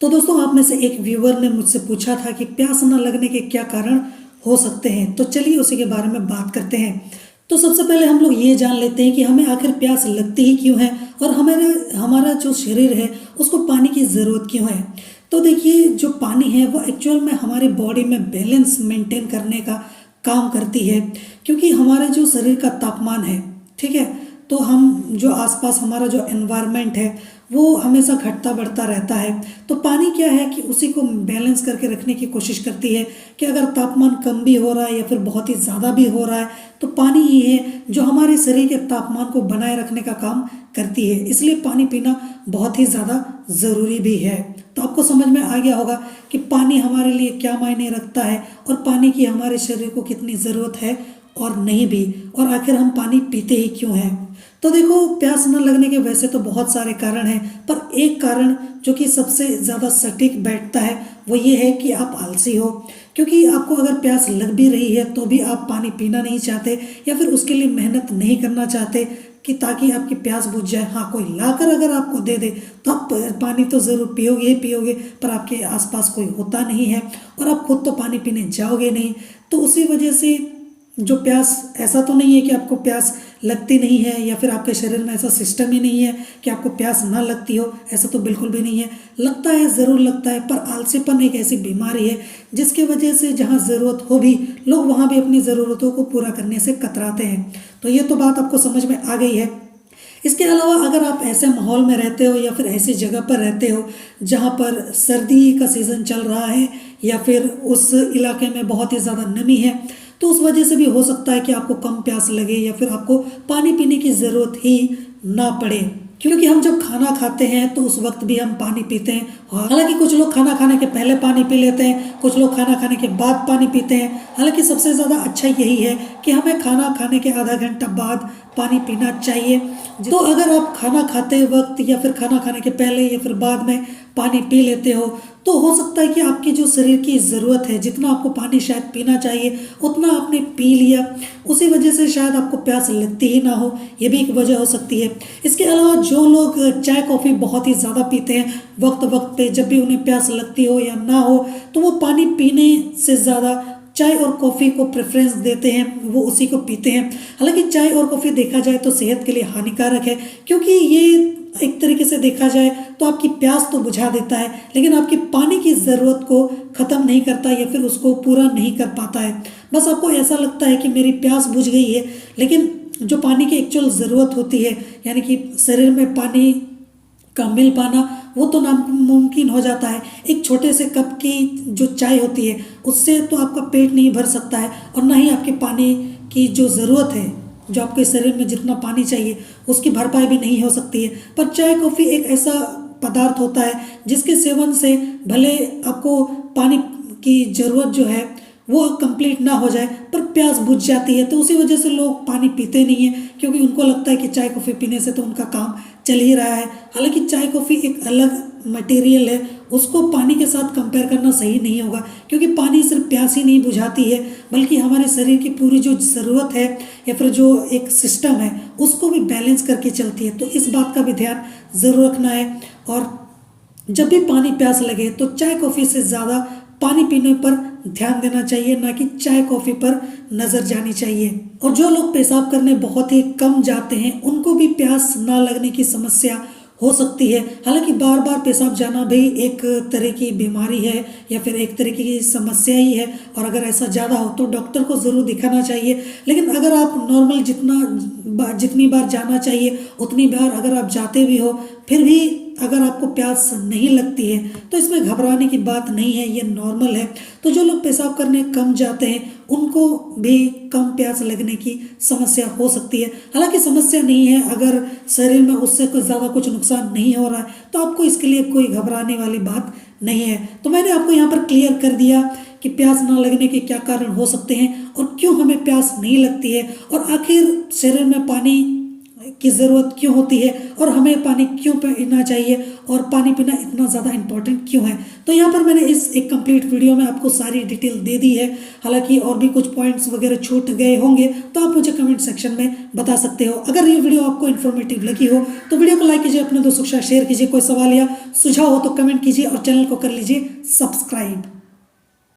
तो दोस्तों, आप में से एक व्यूअर ने मुझसे पूछा था कि प्यास न लगने के क्या कारण हो सकते हैं। तो चलिए उसी के बारे में बात करते हैं। तो सबसे पहले हम लोग ये जान लेते हैं कि हमें आखिर प्यास लगती ही क्यों है और हमारे हमारा जो शरीर है उसको पानी की ज़रूरत क्यों है। तो देखिए, जो पानी है वो एक्चुअल में हमारी बॉडी में बैलेंस मेंटेन करने का काम करती है। क्योंकि हमारे जो शरीर का तापमान है, ठीक है, तो हम जो आसपास हमारा जो एनवायरनमेंट है वो हमेशा घटता बढ़ता रहता है। तो पानी क्या है कि उसी को बैलेंस करके रखने की कोशिश करती है कि अगर तापमान कम भी हो रहा है या फिर बहुत ही ज़्यादा भी हो रहा है तो पानी ही है जो हमारे शरीर के तापमान को बनाए रखने का काम करती है। इसलिए पानी पीना बहुत ही ज़्यादा ज़रूरी भी है। तो आपको समझ में आ गया होगा कि पानी हमारे लिए क्या मायने रखता है और पानी की हमारे शरीर को कितनी ज़रूरत है और नहीं भी, और आखिर हम पानी पीते ही क्यों हैं। तो देखो, प्यास न लगने के वैसे तो बहुत सारे कारण हैं, पर एक कारण जो कि सबसे ज़्यादा सटीक बैठता है वो ये है कि आप आलसी हो। क्योंकि आपको अगर प्यास लग भी रही है तो भी आप पानी पीना नहीं चाहते या फिर उसके लिए मेहनत नहीं करना चाहते कि ताकि आपकी प्यास बुझ जाए। हाँ, कोई लाकर अगर आपको दे दे तो आप पानी तो ज़रूर पियोगे ही पियोगे, पर आपके आसपास कोई होता नहीं है और आप खुद तो पानी पीने जाओगे नहीं। तो उसी वजह से जो प्यास, ऐसा तो नहीं है कि आपको प्यास लगती नहीं है या फिर आपके शरीर में ऐसा सिस्टम ही नहीं है कि आपको प्यास ना लगती हो, ऐसा तो बिल्कुल भी नहीं है। लगता है, ज़रूर लगता है, पर आलसीपन एक ऐसी बीमारी है जिसके वजह से जहाँ ज़रूरत हो भी लोग वहाँ भी अपनी ज़रूरतों को पूरा करने से कतराते हैं। तो ये तो बात आपको समझ में आ गई है। इसके अलावा अगर आप ऐसे माहौल में रहते हो या फिर ऐसी जगह पर रहते हो जहाँ पर सर्दी का सीज़न चल रहा है या फिर उस इलाके में बहुत ही ज़्यादा नमी है, तो उस वजह से भी हो सकता है कि आपको कम प्यास लगे या फिर आपको पानी पीने की ज़रूरत ही ना पड़े। क्योंकि हम जब खाना खाते हैं तो उस वक्त भी हम पानी पीते हैं। हालांकि कुछ लोग खाना खाने के पहले पानी पी लेते हैं, कुछ लोग खाना खाने के बाद पानी पीते हैं। हालांकि सबसे ज़्यादा अच्छा यही है कि हमें खाना खाने के आधा घंटा बाद पानी पीना चाहिए। तो अगर आप खाना खाते वक्त या फिर खाना खाने के पहले या फिर बाद में पानी पी लेते हो तो हो सकता है कि आपकी जो शरीर की ज़रूरत है, जितना आपको पानी शायद पीना चाहिए उतना आपने पी लिया, उसी वजह से शायद आपको प्यास लगती ही ना हो। ये भी एक वजह हो सकती है। इसके अलावा जो लोग चाय कॉफ़ी बहुत ही ज़्यादा पीते हैं वक्त वक्त पे, जब भी उन्हें प्यास लगती हो या ना हो तो वो पानी पीने से ज़्यादा चाय और कॉफ़ी को प्रेफरेंस देते हैं, वो उसी को पीते हैं। हालांकि चाय और कॉफ़ी देखा जाए तो सेहत के लिए हानिकारक है, क्योंकि ये एक तरीके से देखा जाए तो आपकी प्यास तो बुझा देता है लेकिन आपकी पानी की ज़रूरत को ख़त्म नहीं करता या फिर उसको पूरा नहीं कर पाता है। बस आपको ऐसा लगता है कि मेरी प्यास बुझ गई है, लेकिन जो पानी की एक्चुअल ज़रूरत होती है, यानी कि शरीर में पानी का मिल पाना, वो तो नामुमकिन हो जाता है। एक छोटे से कप की जो चाय होती है उससे तो आपका पेट नहीं भर सकता है और ना ही आपके पानी की जो ज़रूरत है, जो आपके शरीर में जितना पानी चाहिए उसकी भरपाई भी नहीं हो सकती है। पर चाय कॉफ़ी एक ऐसा पदार्थ होता है जिसके सेवन से भले आपको पानी की ज़रूरत जो है वो कंप्लीट ना हो जाए पर प्यास बुझ जाती है। तो उसी वजह से लोग पानी पीते नहीं हैं, क्योंकि उनको लगता है कि चाय कॉफ़ी पीने से तो उनका काम चल ही रहा है। हालांकि चाय कॉफ़ी एक अलग मटेरियल है, उसको पानी के साथ कंपेयर करना सही नहीं होगा, क्योंकि पानी सिर्फ प्यास ही नहीं बुझाती है बल्कि हमारे शरीर की पूरी जो ज़रूरत है या फिर जो एक सिस्टम है उसको भी बैलेंस करके चलती है। तो इस बात का भी ध्यान ज़रूर रखना है। और जब भी पानी प्यास लगे तो चाय कॉफ़ी से ज़्यादा पानी पीने पर ध्यान देना चाहिए, ना कि चाय कॉफ़ी पर नज़र जानी चाहिए। और जो लोग पेशाब करने बहुत ही कम जाते हैं उनको भी प्यास ना लगने की समस्या हो सकती है। हालांकि बार बार पेशाब जाना भी एक तरह की बीमारी है या फिर एक तरह की समस्या ही है, और अगर ऐसा ज़्यादा हो तो डॉक्टर को ज़रूर दिखाना चाहिए। लेकिन अगर आप नॉर्मल जितनी बार जाना चाहिए उतनी बार अगर आप जाते भी हो फिर भी अगर आपको प्यास नहीं लगती है तो इसमें घबराने की बात नहीं है, ये नॉर्मल है। तो जो लोग पेशाब करने कम जाते हैं उनको भी कम प्यास लगने की समस्या हो सकती है। हालांकि समस्या नहीं है, अगर शरीर में उससे कुछ ज़्यादा कुछ नुकसान नहीं हो रहा है तो आपको इसके लिए कोई घबराने वाली बात नहीं है। तो मैंने आपको यहाँ पर क्लियर कर दिया कि प्यास ना लगने के क्या कारण हो सकते हैं और क्यों हमें प्यास नहीं लगती है, और आखिर शरीर में पानी की ज़रूरत क्यों होती है और हमें पानी क्यों पीना चाहिए और पानी पीना इतना ज़्यादा इम्पोर्टेंट क्यों है। तो यहाँ पर मैंने इस एक कंप्लीट वीडियो में आपको सारी डिटेल दे दी है। हालांकि और भी कुछ पॉइंट्स वगैरह छूट गए होंगे तो आप मुझे कमेंट सेक्शन में बता सकते हो। अगर ये वीडियो आपको इन्फॉर्मेटिव लगी हो तो वीडियो को लाइक कीजिए, अपने दोस्तों के साथ शेयर कीजिए। कोई सवाल या सुझाव हो तो कमेंट कीजिए और चैनल को कर लीजिए सब्सक्राइब।